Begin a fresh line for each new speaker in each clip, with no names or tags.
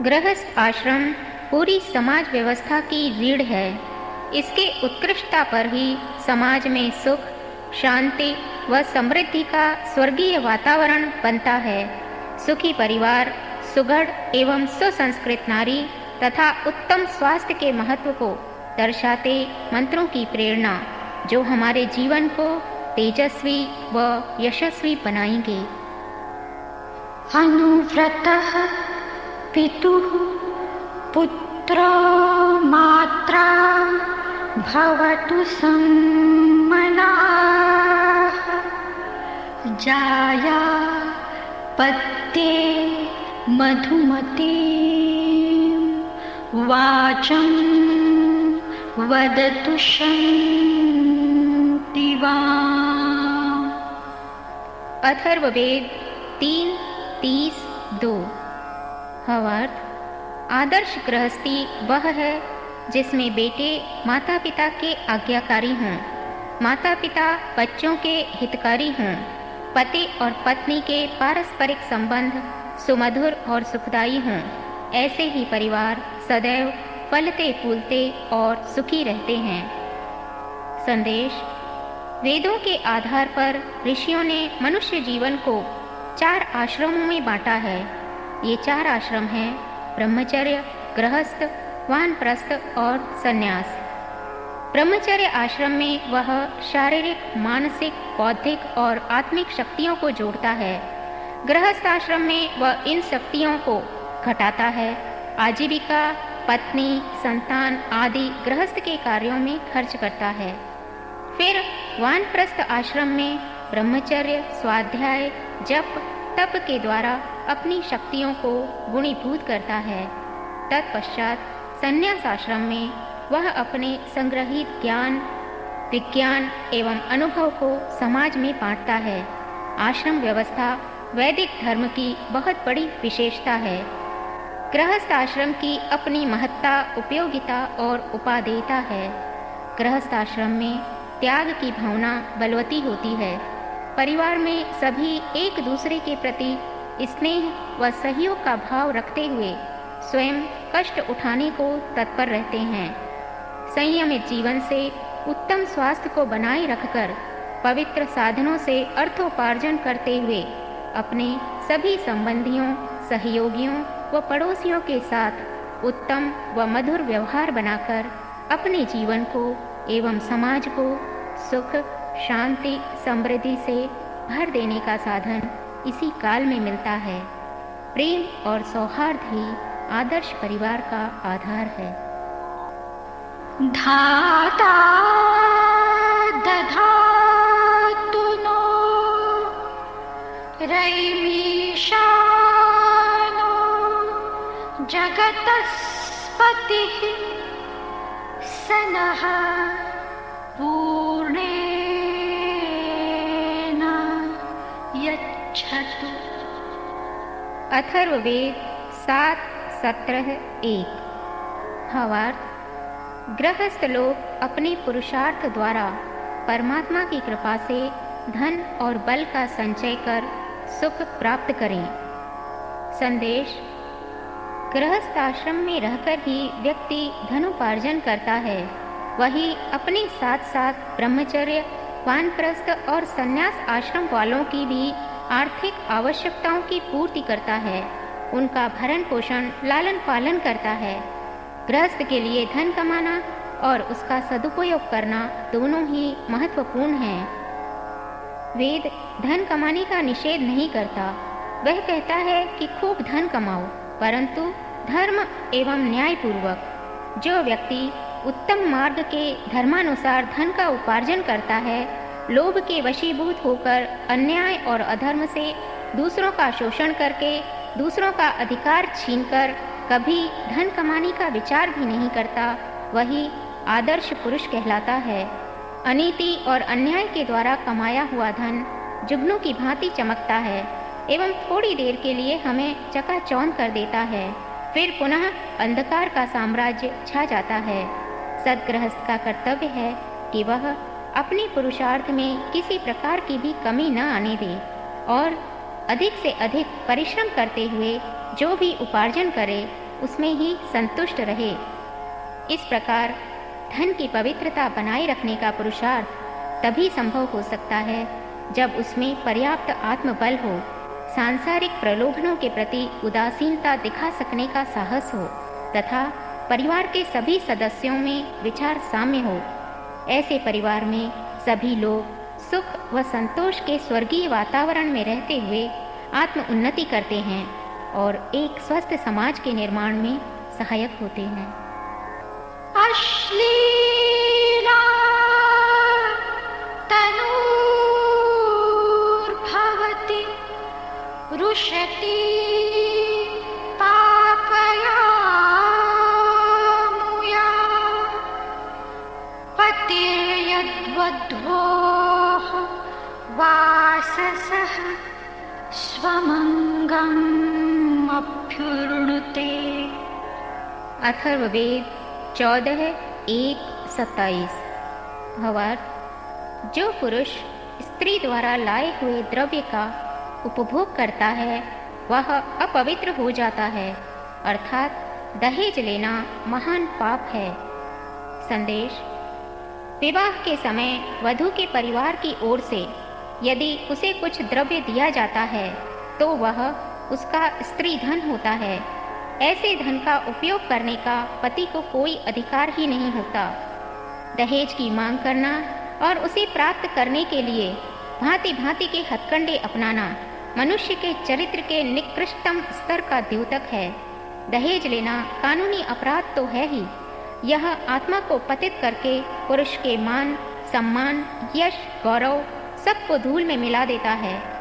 गृहस्थ आश्रम पूरी समाज व्यवस्था की रीढ़ है। इसके उत्कृष्टता पर ही समाज में सुख, शांति व समृद्धि का स्वर्गीय वातावरण बनता है। सुखी परिवार, सुघड़ एवं सुसंस्कृत नारी तथा उत्तम स्वास्थ्य के महत्व को दर्शाते मंत्रों की प्रेरणा, जो हमारे जीवन को तेजस्वी व यशस्वी बनाएंगे।
अनुव्रतः पितुः पुत्रो मात्रा भवतु सम्मनाः, जाया पत्ये मधुमती वाचं वदतु शान्तिवान्।
अथर्ववेद 3:30-2। भावार्थ: आदर्श गृहस्थी वह है जिसमें बेटे माता पिता के आज्ञाकारी हों, माता पिता बच्चों के हितकारी हों, पति और पत्नी के पारस्परिक संबंध सुमधुर और सुखदायी हों। ऐसे ही परिवार सदैव फलते फूलते और सुखी रहते हैं। संदेश: वेदों के आधार पर ऋषियों ने मनुष्य जीवन को 4 आश्रमों में बांटा है। ये 4 आश्रम हैं: ब्रह्मचर्य, गृहस्थ, वानप्रस्थ और संन्यास। ब्रह्मचर्य आश्रम में वह शारीरिक, मानसिक, बौद्धिक और आत्मिक शक्तियों को जोड़ता है। गृहस्थ आश्रम में वह इन शक्तियों को घटाता है। आजीविका, पत्नी, संतान आदि गृहस्थ के कार्यों में खर्च करता है। फिर वानप्रस्थ आश्रम में ब्रह्मचर्य, स्वाध्याय, जप, तप के द्वारा अपनी शक्तियों को गुणीभूत करता है। तत्पश्चात संन्यास आश्रम में वह अपने संग्रहित ज्ञान, विज्ञान एवं अनुभव को समाज में बांटता है। आश्रम व्यवस्था वैदिक धर्म की बहुत बड़ी विशेषता है। गृहस्थ आश्रम की अपनी महत्ता, उपयोगिता और उपादेयता है। गृहस्थ आश्रम में त्याग की भावना बलवती होती है। परिवार में सभी एक दूसरे के प्रति स्नेह व सहयोग का भाव रखते हुए स्वयं कष्ट उठाने को तत्पर रहते हैं। संयमित जीवन से उत्तम स्वास्थ्य को बनाए रखकर पवित्र साधनों से अर्थोपार्जन करते हुए अपने सभी संबंधियों, सहयोगियों व पड़ोसियों के साथ उत्तम व मधुर व्यवहार बनाकर अपने जीवन को एवं समाज को सुख, शांति, समृद्धि से भर देने का साधन इसी काल में मिलता है। प्रेम और सौहार्द ही आदर्श परिवार का आधार है।
धाता दधातु नो रैमीशानो जगतस्पतिः स नः पूर्णेन यच्छतु।
अथर्ववेद 7:17-1। भावार्थ: गृहस्थ लोग अपने पुरुषार्थ द्वारा परमात्मा की कृपा से धन और बल का संचय कर सुख प्राप्त करें। संदेश: गृहस्थ आश्रम में रहकर ही व्यक्ति धनोपार्जन करता है। वही अपने साथ साथ ब्रह्मचर्य, वानप्रस्थ और संन्यास आश्रम वालों की भी आर्थिक आवश्यकताओं की पूर्ति करता है, उनका भरण पोषण, लालन पालन करता है। गृहस्थ के लिए धन कमाना और उसका सदुपयोग करना दोनों ही महत्वपूर्ण हैं। वेद धन कमाने का निषेध नहीं करता। वह कहता है कि खूब धन कमाओ, परंतु धर्म एवं न्यायपूर्वक। जो व्यक्ति उत्तम मार्ग के धर्मानुसार धन का उपार्जन करता है, लोभ के वशीभूत होकर अन्याय और अधर्म से दूसरों का शोषण करके, दूसरों का अधिकार छीनकर कभी धन कमाने का विचार भी नहीं करता, वही आदर्श पुरुष कहलाता है। अनीति और अन्याय के द्वारा कमाया हुआ धन जुगनू की भांति चमकता है एवं थोड़ी देर के लिए हमें चकाचौंध कर देता है, फिर पुनः अंधकार का साम्राज्य छा जाता है। सद्गृहस्थ का कर्तव्य है कि वह अपने पुरुषार्थ में किसी प्रकार की भी कमी न आने दे और अधिक से अधिक परिश्रम करते हुए जो भी उपार्जन करे उसमें ही संतुष्ट रहे। इस प्रकार धन की पवित्रता बनाए रखने का पुरुषार्थ तभी संभव हो सकता है जब उसमें पर्याप्त आत्मबल हो, सांसारिक प्रलोभनों के प्रति उदासीनता दिखा सकने का साहस हो तथा परिवार के सभी सदस्यों में विचार साम्य हो। ऐसे परिवार में सभी लोग सुख व संतोष के स्वर्गीय वातावरण में रहते हुए आत्म उन्नति करते हैं और एक स्वस्थ समाज के निर्माण में सहायक होते हैं।
अश्लीला तनूर्भवति रुषति पापयामुया पतिर्यद्वध्वोः वाससः स्वमंगम् अभ्युर्णुते।
अथर्ववेद 14:1-27। भावार्थ, जो पुरुष स्त्री द्वारा लाए हुए द्रव्य का उपभोग करता है वह अपवित्र हो जाता है, अर्थात दहेज लेना महान पाप है। संदेश: विवाह के समय वधू के परिवार की ओर से यदि उसे कुछ द्रव्य दिया जाता है तो वह उसका स्त्री धन होता है। ऐसे धन का उपयोग करने का पति को कोई अधिकार ही नहीं होता। दहेज की मांग करना और उसे प्राप्त करने के लिए भांति भांति के हथकंडे अपनाना मनुष्य के चरित्र के निकृष्टतम स्तर का द्योतक है। दहेज लेना कानूनी अपराध तो है ही, यह आत्मा को पतित करके पुरुष के मान, सम्मान, यश, गौरव सबको धूल में मिला देता है।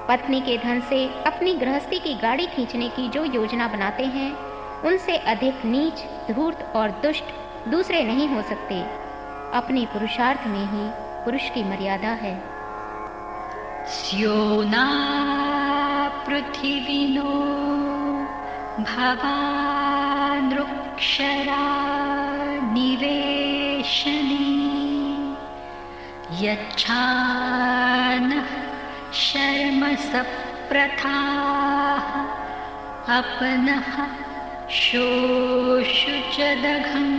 पत्नी के धन से अपनी गृहस्थी की गाड़ी खींचने की जो योजना बनाते हैं उनसे अधिक नीच, धूर्त और दुष्ट दूसरे नहीं हो सकते। अपने पुरुषार्थ में ही पुरुष की मर्यादा है।
स्योना पृथिविनो भवानृक्षरा निवेशनी यच्छानः शर्म सप्रथाः अपनः शोषुचदघम्।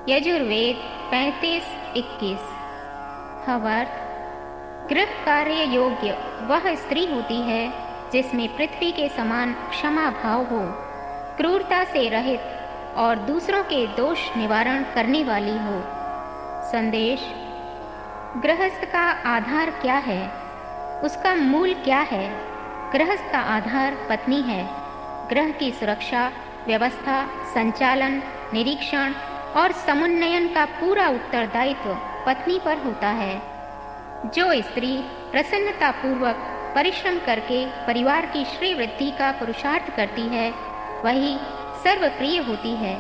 यजुर्वेद 35:21। भावार्थ, गृह कार्य योग्य वह स्त्री होती है जिसमें पृथ्वी के समान क्षमा भाव हो, क्रूरता से रहित और दूसरों के दोष निवारण करने वाली हो। संदेश: गृहस्थ का आधार क्या है? उसका मूल क्या है? गृहस्थ का आधार पत्नी है। गृह की सुरक्षा, व्यवस्था, संचालन, निरीक्षण और समुन्नयन का पूरा उत्तरदायित्व पत्नी पर होता है। जो स्त्री प्रसन्नतापूर्वक परिश्रम करके परिवार की श्री वृद्धि का पुरुषार्थ करती है वही सर्वप्रिय होती है।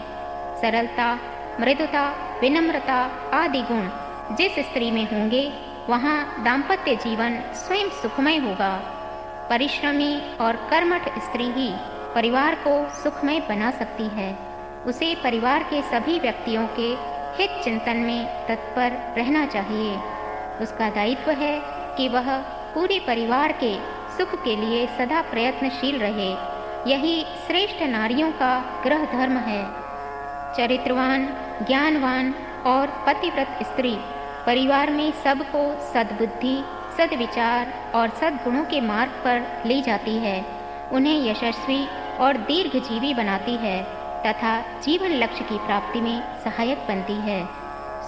सरलता, मृदुता, विनम्रता आदि गुण जिस स्त्री में होंगे वहाँ दाम्पत्य जीवन स्वयं सुखमय होगा। परिश्रमी और कर्मठ स्त्री ही परिवार को सुखमय बना सकती है। उसे परिवार के सभी व्यक्तियों के हित चिंतन में तत्पर रहना चाहिए। उसका दायित्व है कि वह पूरे परिवार के सुख के लिए सदा प्रयत्नशील रहे। यही श्रेष्ठ नारियों का गृह धर्म है। चरित्रवान, ज्ञानवान और पतिव्रत स्त्री परिवार में सबको सद्बुद्धि, सद्विचार और सद्गुणों के मार्ग पर ले जाती है, उन्हें यशस्वी और दीर्घजीवी बनाती है तथा जीवन लक्ष्य की प्राप्ति में सहायक बनती है।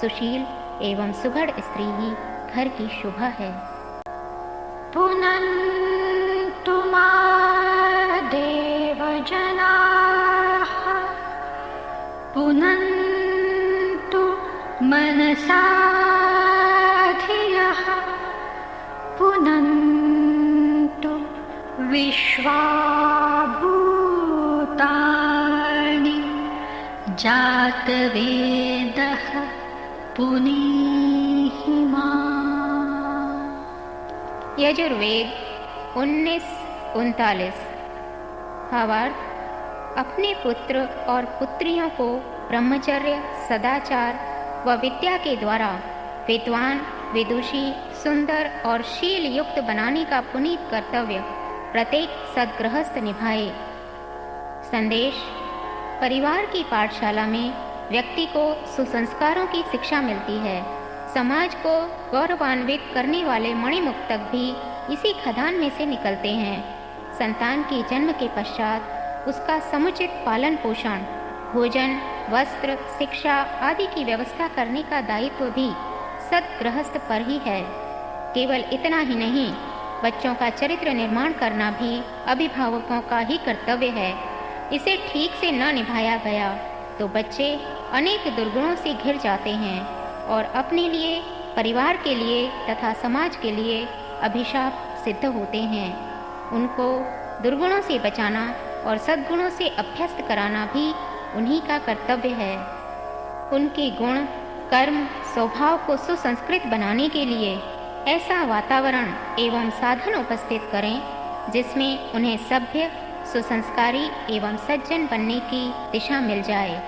सुशील एवं सुघड़ स्त्री ही घर की शोभा है।
पुनन्तु मा देवजनाः पुनन्तु मनसा धियः पुनन्तु विश्वाभूतानि जातवेदः पुनीहि माम्।
यजुर्वेद 19:39। भावार्थ, अपने पुत्र और पुत्रियों को ब्रह्मचर्य, सदाचार व विद्या के द्वारा विद्वान, विदुषी, सुंदर और शील युक्त बनाने का पुनीत कर्तव्य प्रत्येक सद्गृहस्थ निभाए। संदेश: परिवार की पाठशाला में व्यक्ति को सुसंस्कारों की शिक्षा मिलती है। समाज को गौरवान्वित करने वाले मणिमुक्तक भी इसी खदान में से निकलते हैं। संतान के जन्म के पश्चात उसका समुचित पालन पोषण, भोजन, वस्त्र, शिक्षा आदि की व्यवस्था करने का दायित्व भी सद्गृहस्थ पर ही है। केवल इतना ही नहीं, बच्चों का चरित्र निर्माण करना भी अभिभावकों का ही कर्तव्य है। इसे ठीक से न निभाया गया तो बच्चे अनेक दुर्गुणों से घिर जाते हैं और अपने लिए, परिवार के लिए तथा समाज के लिए अभिशाप सिद्ध होते हैं। उनको दुर्गुणों से बचाना और सद्गुणों से अभ्यस्त कराना भी उन्हीं का कर्तव्य है। उनके गुण, कर्म, स्वभाव को सुसंस्कृत बनाने के लिए ऐसा वातावरण एवं साधन उपस्थित करें जिसमें उन्हें सभ्य, सुसंस्कारी एवं सज्जन बनने की दिशा मिल जाए।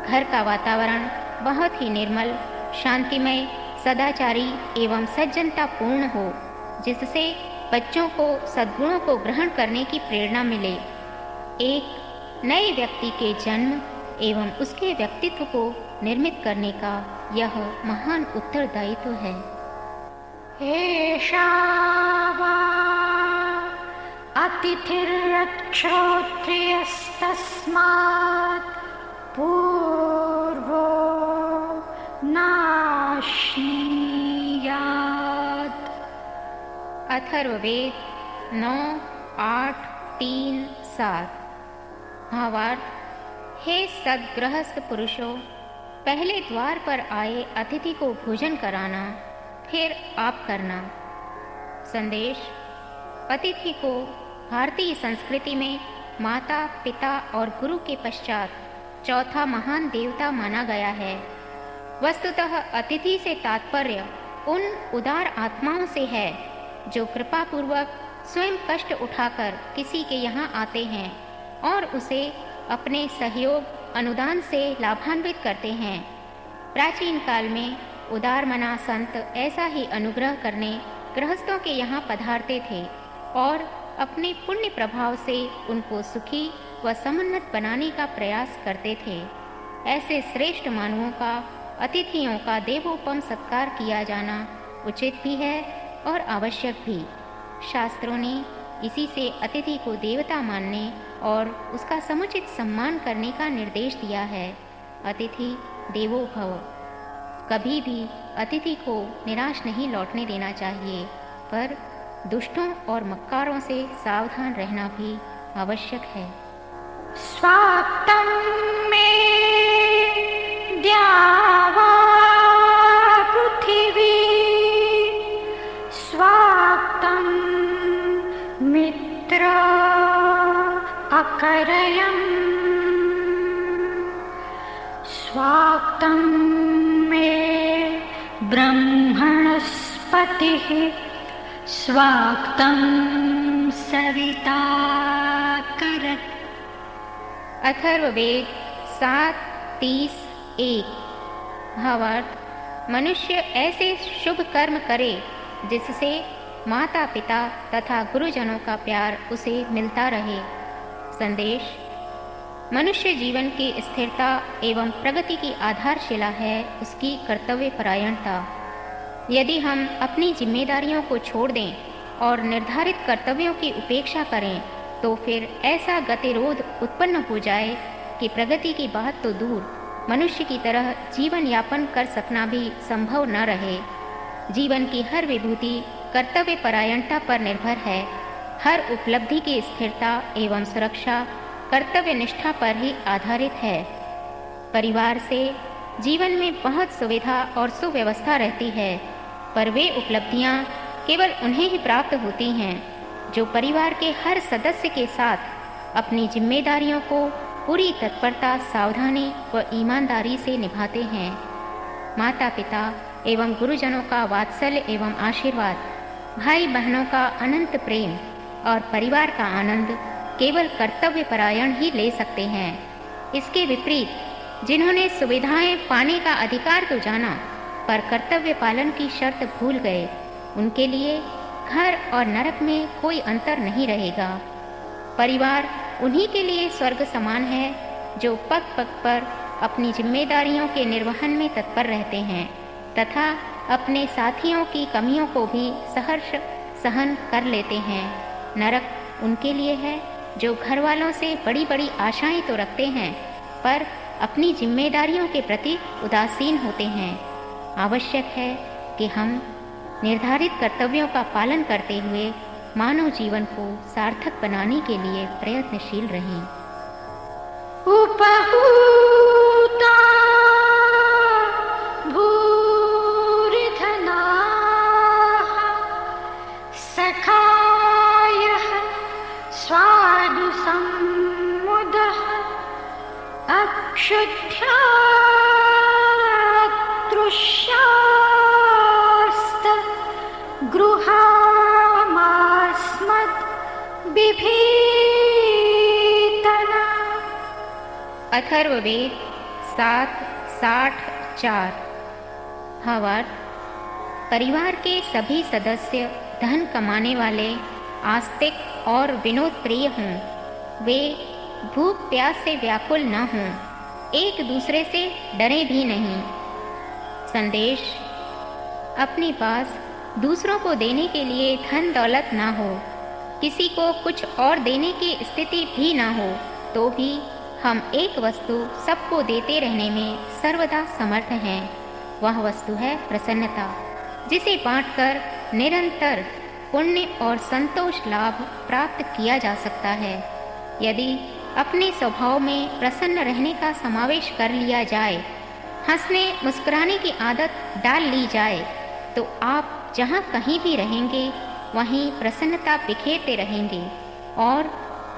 घर का वातावरण बहुत ही निर्मल, शांतिमय, सदाचारी एवं सज्जनतापूर्ण हो, जिससे बच्चों को सद्गुणों को ग्रहण करने की प्रेरणा मिले। एक नए व्यक्ति के जन्म एवं उसके व्यक्तित्व को निर्मित करने का यह महान उत्तरदायित्व है।
एषा वा अतिथिर्यक्षोत्रियस्तस्मात् पूर्वो नाश्नीयात्।
अथर्ववेद 9:8-3-7। भावार्थ: हे सद्गृहस्थ पुरुषों, पहले द्वार पर आए अतिथि को भोजन कराना, फिर आप करना। संदेश: अतिथि को भारतीय संस्कृति में माता, पिता और गुरु के पश्चात चौथा महान देवता माना गया है। वस्तुतः अतिथि से तात्पर्य उन उदार आत्माओं से है जो कृपापूर्वक स्वयं कष्ट उठाकर किसी के यहाँ आते हैं और उसे अपने सहयोग, अनुदान से लाभान्वित करते हैं। प्राचीन काल में उदारमना संत ऐसा ही अनुग्रह करने गृहस्थों के यहाँ पधारते थे और अपने पुण्य प्रभाव से उनको सुखी व समुन्नत बनाने का प्रयास करते थे। ऐसे श्रेष्ठ मानवों का अतिथियों का देवोपम सत्कार किया जाना उचित भी है और आवश्यक भी। शास्त्रों ने इसी से अतिथि को देवता मानने और उसका समुचित सम्मान करने का निर्देश दिया है। अतिथि देवो भव। कभी भी अतिथि को निराश नहीं लौटने देना चाहिए, पर दुष्टों और मक्कारों से सावधान रहना भी आवश्यक है।
स्वाक्तं मे द्यावा पृथिवी, स्वाक्तं मित्र अकरयम्, स्वाक्तं मे ब्रह्मणस्पतिः, स्वाक्तं सविता करत्।
अथर्ववेद 7:30-1। भावार्थ: मनुष्य ऐसे शुभ कर्म करे जिससे माता, पिता तथा गुरुजनों का प्यार उसे मिलता रहे। संदेश: मनुष्य जीवन की स्थिरता एवं प्रगति की आधारशिला है उसकी कर्तव्यपरायणता। यदि हम अपनी जिम्मेदारियों को छोड़ दें और निर्धारित कर्तव्यों की उपेक्षा करें तो फिर ऐसा गतिरोध उत्पन्न हो जाए कि प्रगति की बात तो दूर, मनुष्य की तरह जीवन यापन कर सकना भी संभव न रहे। जीवन की हर विभूति कर्तव्यपरायणता पर निर्भर है। हर उपलब्धि की स्थिरता एवं सुरक्षा कर्तव्य निष्ठा पर ही आधारित है। परिवार से जीवन में बहुत सुविधा और सुव्यवस्था रहती है, पर वे उपलब्धियां केवल उन्हें ही प्राप्त होती हैं जो परिवार के हर सदस्य के साथ अपनी जिम्मेदारियों को पूरी तत्परता, सावधानी व ईमानदारी से निभाते हैं। माता, पिता एवं गुरुजनों का वात्सल्य एवं आशीर्वाद, भाई बहनों का अनंत प्रेम और परिवार का आनंद केवल कर्तव्यपरायण ही ले सकते हैं। इसके विपरीत जिन्होंने सुविधाएं पाने का अधिकार तो जाना पर कर्तव्य पालन की शर्त भूल गए, उनके लिए घर और नरक में कोई अंतर नहीं रहेगा। परिवार उन्हीं के लिए स्वर्ग समान है जो पग पग पर अपनी जिम्मेदारियों के निर्वहन में तत्पर रहते हैं तथा अपने साथियों की कमियों को भी सहर्ष सहन कर लेते हैं। नरक उनके लिए है जो घर वालों से बड़ी बड़ी आशाएं तो रखते हैं पर अपनी जिम्मेदारियों के प्रति उदासीन होते हैं। आवश्यक है कि हम निर्धारित कर्तव्यों का पालन करते हुए मानव जीवन को सार्थक बनाने के लिए प्रयत्नशील रहें।
उपहूता भूरिधनाः सखायः स्वादु सम्मुदः अक्षुद्ध्या तृष्यास्त गृहामास्मत् बिभीतना।
अथर्ववेद 7:60-4। भावार्थ: परिवार के सभी सदस्य धन कमाने वाले, आस्तिक और विनोद प्रिय हों। वे भूख प्यास से व्याकुल न हों, एक दूसरे से डरे भी नहीं। संदेश: अपने पास दूसरों को देने के लिए धन दौलत ना हो, किसी को कुछ और देने की स्थिति भी ना हो, तो भी हम एक वस्तु सबको देते रहने में सर्वदा समर्थ हैं। वह वस्तु है प्रसन्नता, जिसे बांटकर निरंतर पुण्य और संतोष लाभ प्राप्त किया जा सकता है। यदि अपने स्वभाव में प्रसन्न रहने का समावेश कर लिया जाए, हंसने मुस्कुराने की आदत डाल ली जाए, तो आप जहाँ कहीं भी रहेंगे वहीं प्रसन्नता बिखेरते रहेंगे और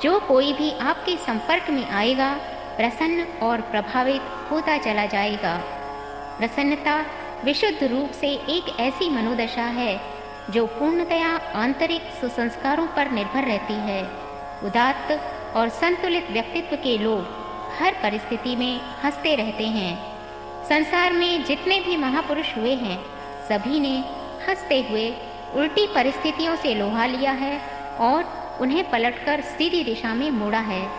जो कोई भी आपके संपर्क में आएगा प्रसन्न और प्रभावित होता चला जाएगा। प्रसन्नता विशुद्ध रूप से एक ऐसी मनोदशा है जो पूर्णतया आंतरिक सुसंस्कारों पर निर्भर रहती है। उदात्त और संतुलित व्यक्तित्व के लोग हर परिस्थिति में हंसते रहते हैं। संसार में जितने भी महापुरुष हुए हैं, सभी ने हंसते हुए उल्टी परिस्थितियों से लोहा लिया है और उन्हें पलटकर सीधी दिशा में मोड़ा है।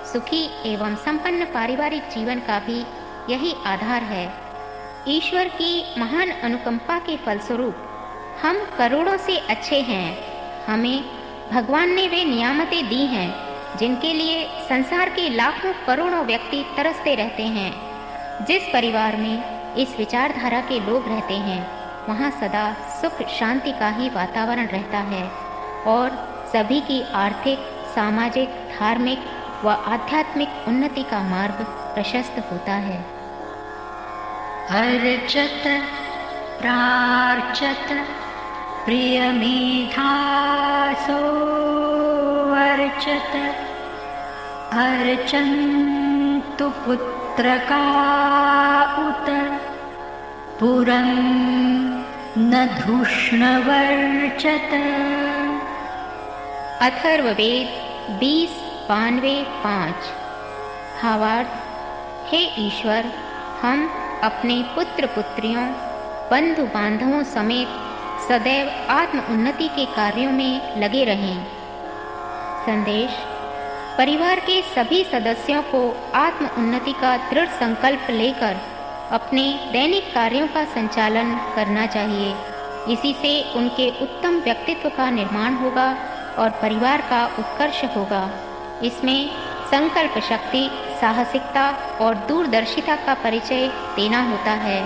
सुखी एवं संपन्न पारिवारिक जीवन का भी यही आधार है। ईश्वर की महान अनुकंपा के फलस्वरूप हम करोड़ों से अच्छे हैं। हमें भगवान ने वे नियामतें दी हैं जिनके लिए संसार के लाखों करोड़ों व्यक्ति तरसते रहते हैं। जिस परिवार में इस विचारधारा के लोग रहते हैं, वहाँ सदा सुख शांति का ही वातावरण रहता है और सभी की आर्थिक, सामाजिक, धार्मिक व आध्यात्मिक उन्नति का मार्ग प्रशस्त होता है।
अर्चत प्रार्चत प्रियमेधासो अर्चत अर्चन्तु पुत्रका उत पुरं न धूष्णवर्चत।
अथर्ववेद 20:92-5। भावार्थ: हे ईश्वर, हम अपने पुत्र पुत्रियों, बंधु बांधवों समेत सदैव आत्म उन्नति के कार्यों में लगे रहें। संदेश: परिवार के सभी सदस्यों को आत्म उन्नति का दृढ़ संकल्प लेकर अपने दैनिक कार्यों का संचालन करना चाहिए। इसी से उनके उत्तम व्यक्तित्व का निर्माण होगा और परिवार का उत्कर्ष होगा। इसमें संकल्प शक्ति, साहसिकता और दूरदर्शिता का परिचय देना होता है।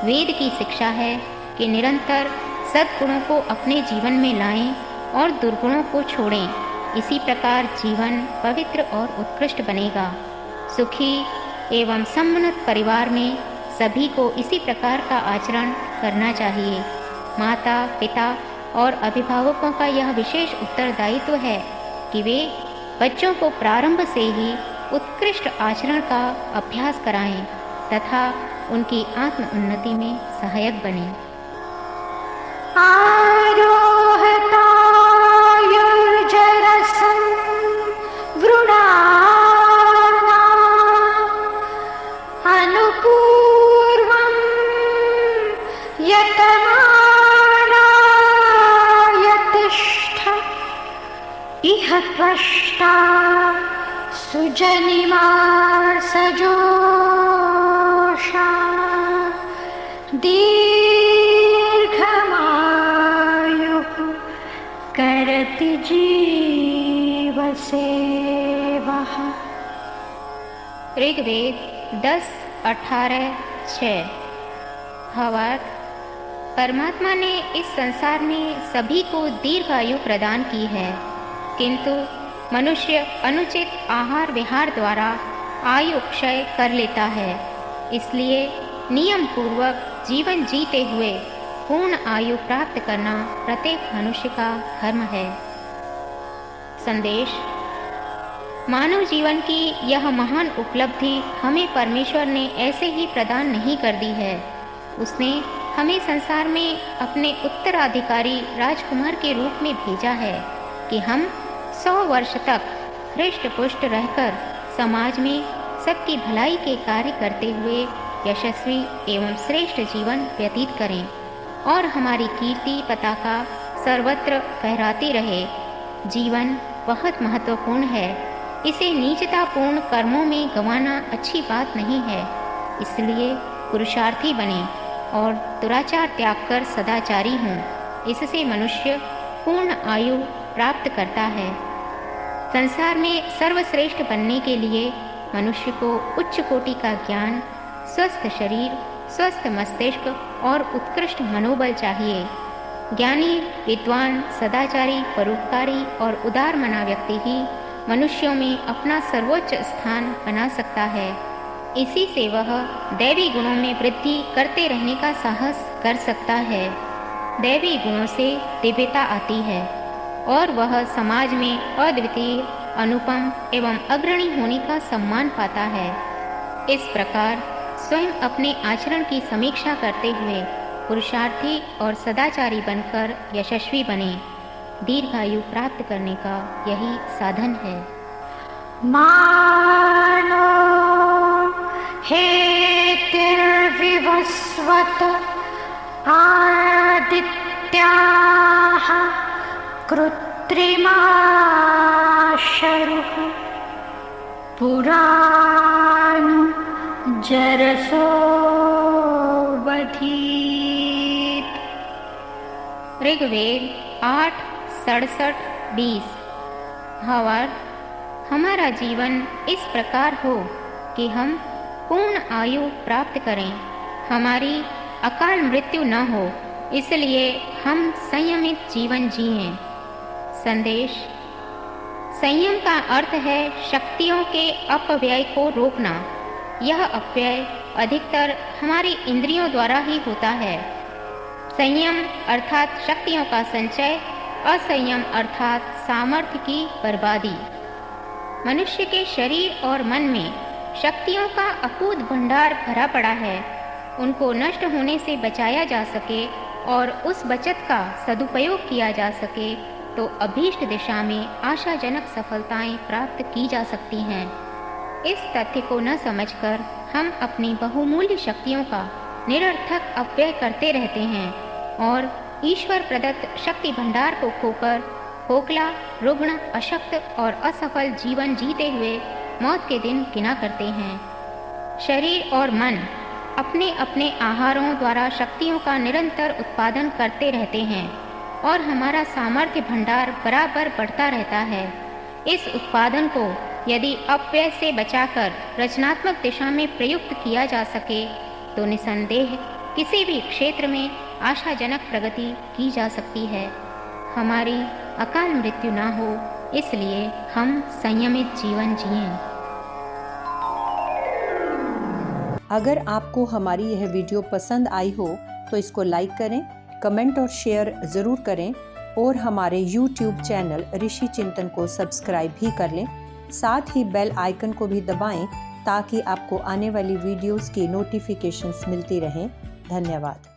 वेद की शिक्षा है कि निरंतर सद्गुणों को अपने जीवन में लाएं और दुर्गुणों को छोड़ें। इसी प्रकार जीवन पवित्र और उत्कृष्ट बनेगा। सुखी एवं समुन्नत परिवार में सभी को इसी प्रकार का आचरण करना चाहिए। माता, पिता और अभिभावकों का यह विशेष उत्तरदायित्व है कि वे बच्चों को प्रारंभ से ही उत्कृष्ट आचरण का अभ्यास कराएं तथा उनकी आत्म उन्नति में सहायक बनें।
आरोहतायुर्जरसं वृणाना अनुपूर्वं यतमानाय तिष्ठ इह त्वष्टा सुजनिमार सजोषा दीर्घमायुः करति जीव सेवः।
ऋग्वेद 10:18-6। भावार्थ, परमात्मा ने इस संसार में सभी को दीर्घ आयु प्रदान की है, किंतु मनुष्य अनुचित आहार विहार द्वारा आयु क्षय कर लेता है। इसलिए नियम पूर्वक जीवन जीते हुए पूर्ण आयु प्राप्त करना प्रत्येक मनुष्य का धर्म है। संदेश: मानव जीवन की यह महान उपलब्धि हमें परमेश्वर ने ऐसे ही प्रदान नहीं कर दी है। उसने हमें संसार में अपने उत्तराधिकारी राजकुमार के रूप में भेजा है कि हम 100 वर्ष तक हृष्ट पुष्ट रहकर समाज में सबकी भलाई के कार्य करते हुए यशस्वी एवं श्रेष्ठ जीवन व्यतीत करें और हमारी कीर्ति पताका सर्वत्र फहराती रहे। जीवन बहुत महत्वपूर्ण है, इसे नीचतापूर्ण कर्मों में गंवाना अच्छी बात नहीं है। इसलिए पुरुषार्थी बने और दुराचार त्याग कर सदाचारी हों। इससे मनुष्य पूर्ण आयु प्राप्त करता है। संसार में सर्वश्रेष्ठ बनने के लिए मनुष्य को उच्च कोटि का ज्ञान, स्वस्थ शरीर, स्वस्थ मस्तिष्क और उत्कृष्ट मनोबल चाहिए। ज्ञानी, विद्वान, सदाचारी, परोपकारी और उदारमना व्यक्ति ही मनुष्यों में अपना सर्वोच्च स्थान बना सकता है। इसी से वह दैवी गुणों में वृद्धि करते रहने का साहस कर सकता है। दैवी गुणों से दिव्यता आती है और वह समाज में अद्वितीय, अनुपम एवं अग्रणी होने का सम्मान पाता है। इस प्रकार स्वयं अपने आचरण की समीक्षा करते हुए पुरुषार्थी और सदाचारी बनकर यशस्वी बने। दीर्घायु प्राप्त करने का यही साधन है।
मानो हेतिर्विवस्वत आदित्याः कृत्रिमाशरुः पुराणो जरसो बधीत्।
ऋग्वेद 8:67-20। भावार्थ, हमारा जीवन इस प्रकार हो कि हम पूर्ण आयु प्राप्त करें, हमारी अकाल मृत्यु न हो, इसलिए हम संयमित जीवन जिएं। संदेश: संयम का अर्थ है शक्तियों के अपव्यय को रोकना। यह अपव्यय अधिकतर हमारी इंद्रियों द्वारा ही होता है। संयम अर्थात शक्तियों का संचय, असंयम अर्थात सामर्थ्य की बर्बादी। मनुष्य के शरीर और मन में शक्तियों का अकूत भंडार भरा पड़ा है। उनको नष्ट होने से बचाया जा सके और उस बचत का सदुपयोग किया जा सके तो अभीष्ट दिशा में आशाजनक सफलताएं प्राप्त की जा सकती हैं। इस तथ्य को न समझकर हम अपनी बहुमूल्य शक्तियों का निरर्थक अपव्यय करते रहते हैं और ईश्वर प्रदत्त शक्ति भंडार को खोकर खोखला, रुग्ण, अशक्त और असफल जीवन जीते हुए मौत के दिन गिना करते हैं। शरीर और मन अपने अपने आहारों द्वारा शक्तियों का निरंतर उत्पादन करते रहते हैं और हमारा सामर्थ्य भंडार बराबर बढ़ता रहता है। इस उत्पादन को यदि अपव्यय से बचाकर रचनात्मक दिशा में प्रयुक्त किया जा सके तो निसंदेह किसी भी क्षेत्र में आशाजनक प्रगति की जा सकती है। हमारी अकाल मृत्यु ना हो, इसलिए हम संयमित जीवन जिएं।
अगर आपको हमारी यह वीडियो पसंद आई हो तो इसको लाइक करें, कमेंट और शेयर ज़रूर करें और हमारे YouTube चैनल ऋषि चिंतन को सब्सक्राइब भी कर लें। साथ ही बेल आइकन को भी दबाएं ताकि आपको आने वाली वीडियोस की नोटिफिकेशंस मिलती रहें। धन्यवाद।